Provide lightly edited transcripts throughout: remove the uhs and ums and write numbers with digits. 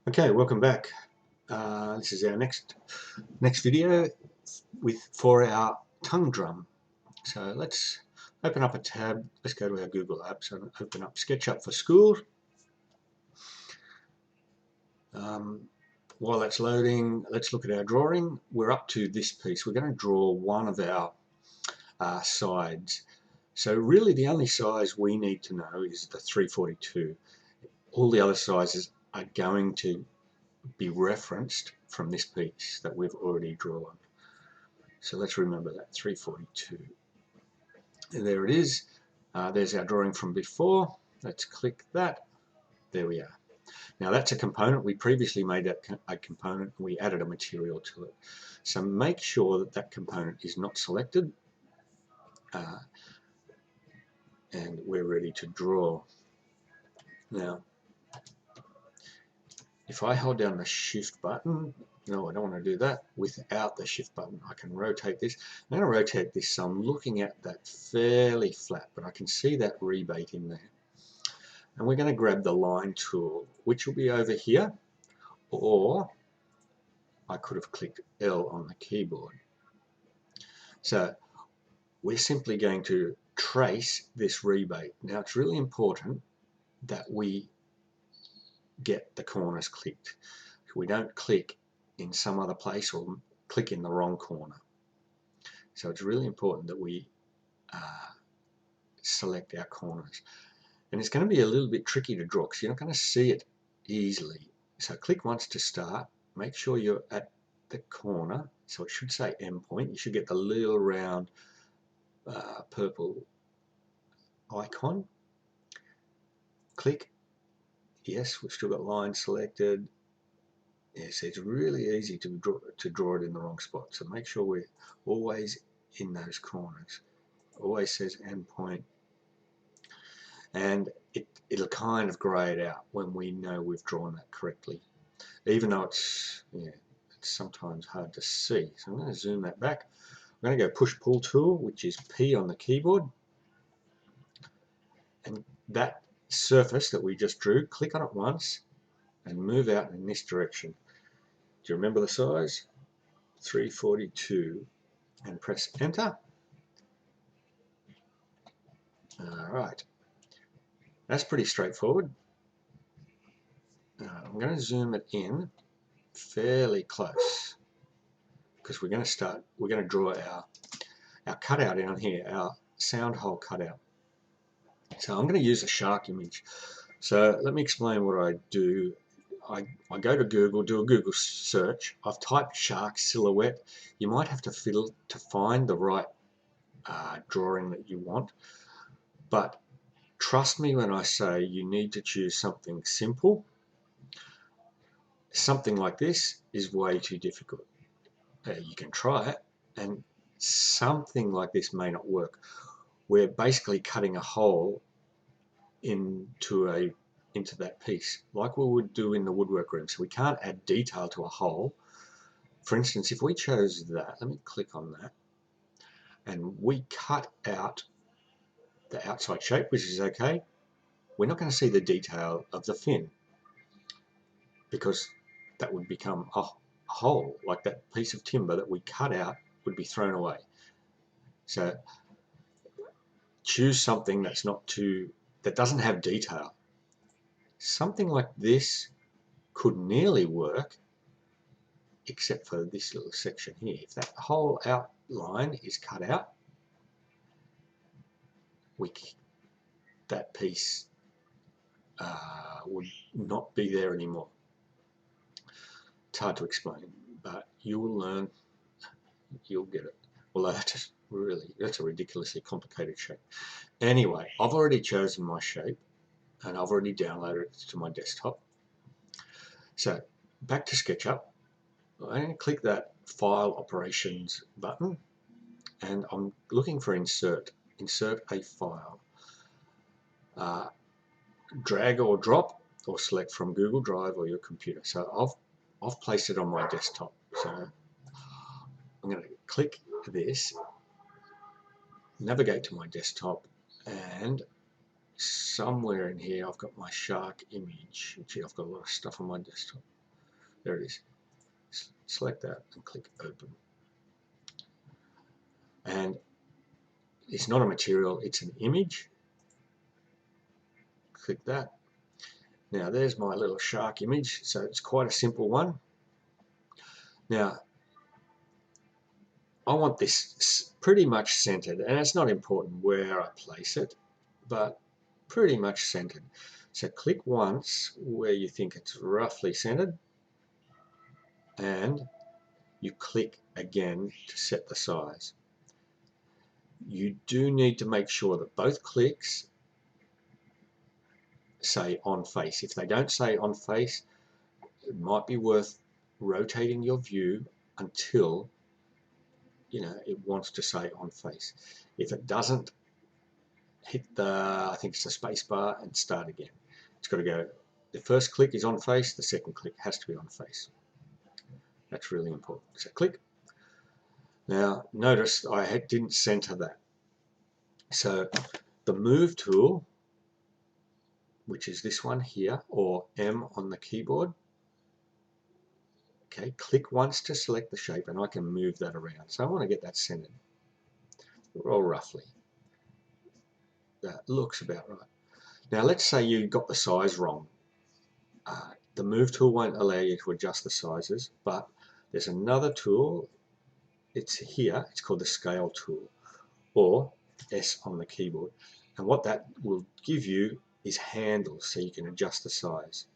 Okay, welcome back. This is our next video for our tongue drum. So let's open up a tab. Let's go to our Google Apps and open up Sketchup for School. While that's loading, let's look at our drawing. We're up to this piece. We're going to draw one of our sides. So really the only size we need to know is the 342. All the other sizes are going to be referenced from this piece that we've already drawn. So let's remember that, 342. And there it is. There's our drawing from before. Let's click that. There we are. Now that's a component. We previously made that a component and we added a material to it. So make sure that that component is not selected. And we're ready to draw. Now, if I hold down the shift button, no, I don't want to do that. Without the shift button, I can rotate this. I'm going to rotate this so I'm looking at that fairly flat, but I can see that rebate in there. And we're going to grab the line tool, which will be over here, or I could have clicked L on the keyboard. So we're simply going to trace this rebate. Now it's really important that we get the corners clicked. We don't click in some other place or click in the wrong corner. So it's really important that we select our corners. And it's going to be a little bit tricky to draw because you're not going to see it easily. So click once to start. Make sure you're at the corner. So it should say endpoint. You should get the little round purple icon. Click. Yes, we've still got line selected. Yes, it's really easy to draw it in the wrong spot. So make sure we're always in those corners. Always says endpoint. And it'll kind of grey it out when we know we've drawn that correctly. Even though it's sometimes hard to see. So I'm going to zoom that back. I'm going to go push-pull tool, which is P on the keyboard. And that surface that we just drew, click on it once and move out in this direction. Do you remember the size? 342. And press enter. Alright. That's pretty straightforward. I'm going to zoom it in fairly close because we're going to draw our cutout down here, our sound hole cutout. So I'm going to use a shark image. So let me explain what I do. I go to Google, do a Google search. I've typed shark silhouette. You might have to fiddle to find the right drawing that you want. But trust me when I say you need to choose something simple. Something like this is way too difficult. You can try it, and something like this may not work. We're basically cutting a hole into that piece, like we would do in the woodwork room. So we can't add detail to a hole. For instance, if we chose that, let me click on that, and we cut out the outside shape, which is okay, we're not going to see the detail of the fin because that would become a hole, like that piece of timber that we cut out would be thrown away. So choose something that doesn't have detail. Something like this could nearly work, except for this little section here. If that whole outline is cut out, that piece would not be there anymore. It's hard to explain, but you will learn, you'll get it. Although that's a ridiculously complicated shape. Anyway, I've already chosen my shape and I've already downloaded it to my desktop. So back to SketchUp. I'm going to click that File Operations button and I'm looking for Insert a file. Drag or drop or select from Google Drive or your computer. So I've placed it on my desktop. So I'm going to click this, navigate to my desktop and somewhere in here I've got my shark image. Gee, I've got a lot of stuff on my desktop. There it is. Select that and click open. And it's not a material, it's an image. Click that. Now there's my little shark image, so it's quite a simple one. Now I want this pretty much centered, and it's not important where I place it, but pretty much centered. So click once where you think it's roughly centered, and you click again to set the size. You do need to make sure that both clicks say on face. If they don't say on face, it might be worth rotating your view until it wants to say on face. If it doesn't, hit I think it's the space bar and start again. It's got to go, the first click is on face, the second click has to be on face. That's really important. So click. Now notice I didn't center that. So the move tool, which is this one here, or M on the keyboard, okay, click once to select the shape and I can move that around. So I want to get that centered, or roughly. That looks about right. Now let's say you got the size wrong. The move tool won't allow you to adjust the sizes, but there's another tool. It's here. It's called the scale tool, or S on the keyboard. And what that will give you is handles, so you can adjust the size.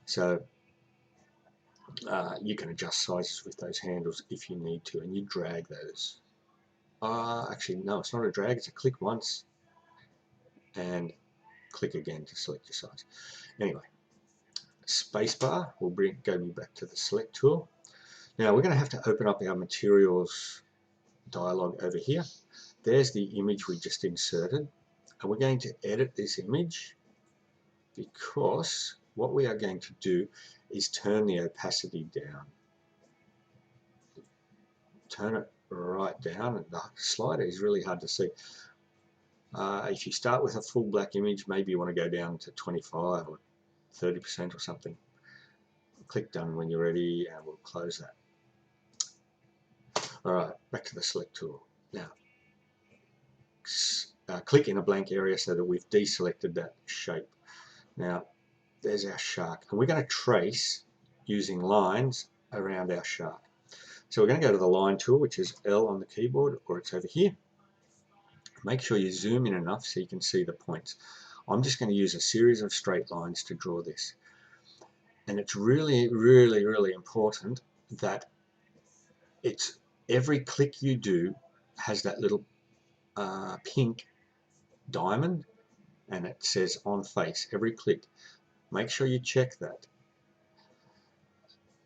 So you can adjust sizes with those handles if you need to, and you drag those. Actually, no, it's not a drag. It's a click once and click again to select your size. Anyway, spacebar will go me back to the select tool. Now we're going to have to open up our materials dialog over here. There's the image we just inserted, and we're going to edit this image because what we are going to do is turn the opacity down. Turn it right down, and the slider is really hard to see. If you start with a full black image, maybe you want to go down to 25 or 30% or something. Click done when you're ready, and we'll close that. Alright, back to the select tool. Now, click in a blank area so that we've deselected that shape. Now, there's our shark, and we're going to trace using lines around our shark. So we're going to go to the line tool, which is L on the keyboard, or it's over here. Make sure you zoom in enough so you can see the points. I'm just going to use a series of straight lines to draw this. And it's really, really, really important that every click you do has that little pink diamond, and it says on face every click. Make sure you check that.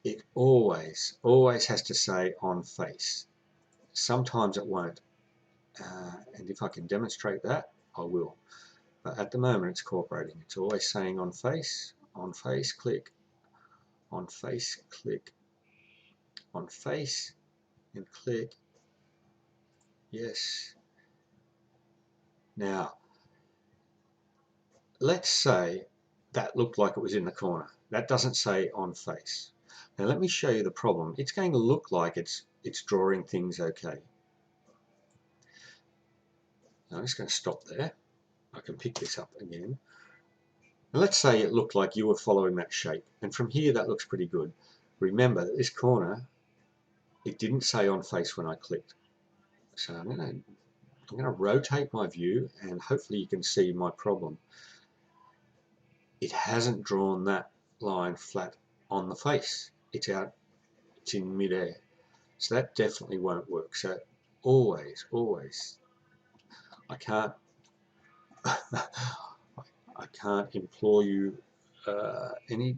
It always has to say on face. Sometimes it won't, and if I can demonstrate that, I will. But at the moment it's cooperating. It's always saying on face, click, on face, click, on face, and click. Yes. Now, let's say that looked like it was in the corner. That doesn't say on face. Now let me show you the problem. It's going to look like it's drawing things okay. Now I'm just going to stop there. I can pick this up again. Now let's say it looked like you were following that shape, and from here that looks pretty good. Remember that this corner, it didn't say on face when I clicked. So I'm going to rotate my view, and hopefully you can see my problem. It hasn't drawn that line flat on the face. It's in midair. So that definitely won't work. So always, I can't implore you any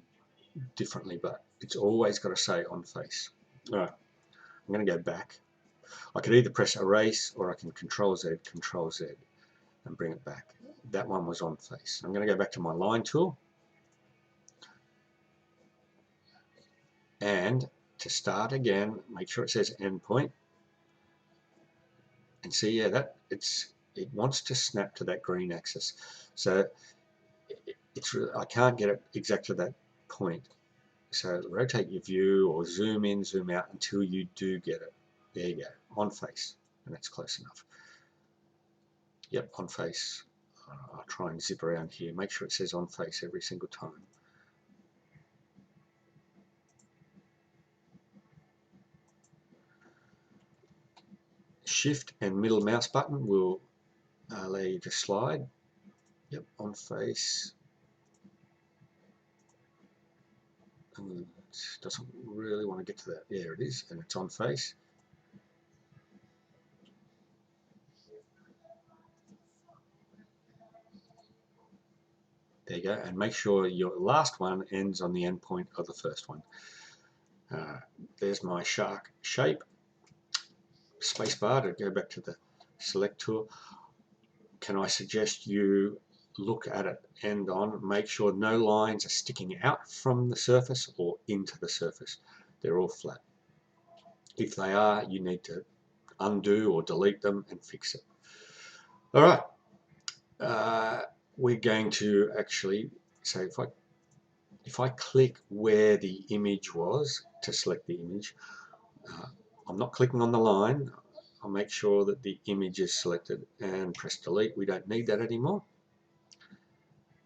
differently, but it's always got to say on face. Alright, I'm going to go back. I could either press erase, or I can Control Z, and bring it back. That one was on face. I'm going to go back to my line tool, and to start again, make sure it says endpoint, and see, yeah, it wants to snap to that green axis. So I can't get it exactly to that point. So rotate your view or zoom in, zoom out until you do get it. There you go, on face, and that's close enough. Yep, on face. I'll try and zip around here. Make sure it says on face every single time. Shift and middle mouse button will allow you to slide. Yep, on face. And it doesn't really want to get to that. There it is, and it's on face. There you go, and make sure your last one ends on the end point of the first one. There's my shark shape. Spacebar to go back to the select tool. Can I suggest you look at it end on, make sure no lines are sticking out from the surface or into the surface. They're all flat. If they are, you need to undo or delete them and fix it. All right, we're going to actually, so if I click where the image was to select the image, I'm not clicking on the line. I'll make sure that the image is selected and press delete. We don't need that anymore.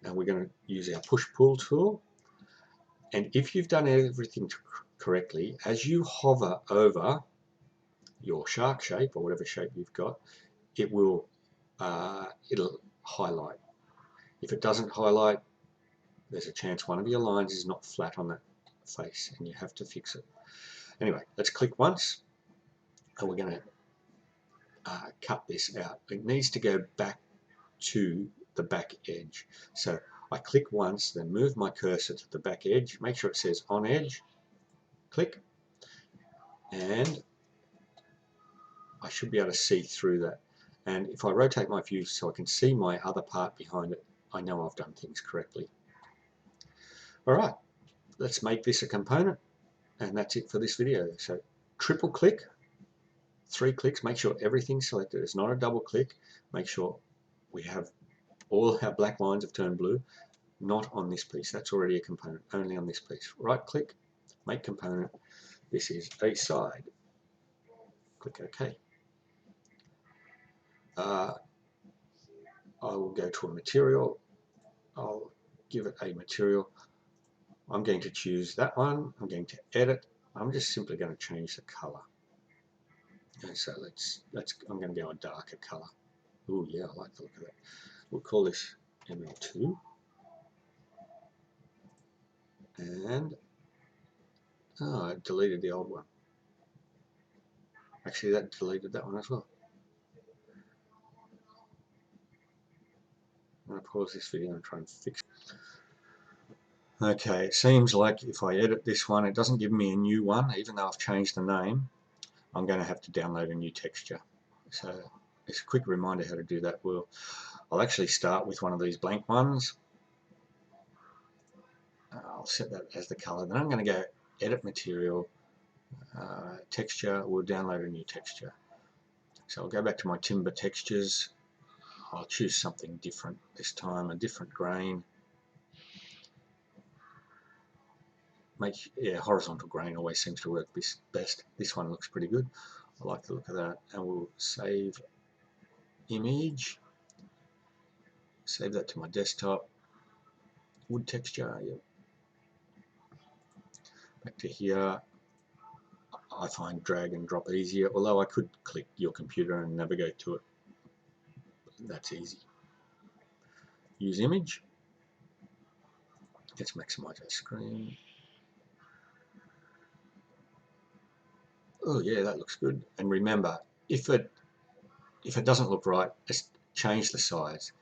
And we're going to use our push-pull tool. And if you've done everything correctly, as you hover over your shark shape or whatever shape you've got, it'll highlight. If it doesn't highlight, there's a chance one of your lines is not flat on that face and you have to fix it. Anyway, let's click once and we're going to cut this out. It needs to go back to the back edge. So I click once, then move my cursor to the back edge, make sure it says on edge, click, and I should be able to see through that. And if I rotate my view so I can see my other part behind it, I know I've done things correctly. All right, let's make this a component, and that's it for this video. So triple click, 3 clicks, make sure everything's selected. It's not a double click. Make sure we have all our black lines have turned blue. Not on this piece, that's already a component, only on this piece. Right click, make component, this is a side. Click OK. I will go to a material, I'll give it a material. I'm going to choose that one, I'm going to edit, I'm just simply going to change the color. And so I'm going to go a darker color. Oh yeah, I like the look of that. We'll call this ML2. And I deleted the old one. Actually, that deleted that one as well. I'm going to pause this video and try and fix it. Okay, it seems like if I edit this one, it doesn't give me a new one, even though I've changed the name. I'm going to have to download a new texture. So it's a quick reminder how to do that. I'll actually start with one of these blank ones. I'll set that as the color. Then I'm going to go edit material, texture. We'll download a new texture. So I'll go back to my timber textures. I'll choose something different this time, a different grain. Horizontal grain always seems to work best. This one looks pretty good. I like the look of that. And we'll save image. Save that to my desktop. Wood texture, yep. Back to here. I find drag and drop easier, although I could click your computer and navigate to it. That's easy. Use image. Let's maximize our screen. Oh yeah, that looks good. And remember, if it doesn't look right, just change the size.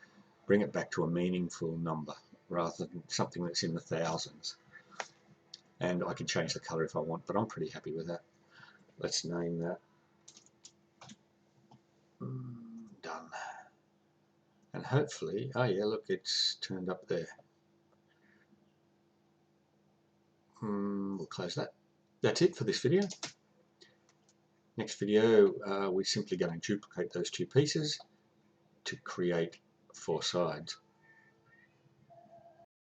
Bring it back to a meaningful number rather than something that's in the thousands. And I can change the color if I want, but I'm pretty happy with that. Let's name that. Done. And hopefully, oh yeah, look, it's turned up there. We'll close that. That's it for this video. Next video, we're simply going to duplicate those two pieces to create 4 sides.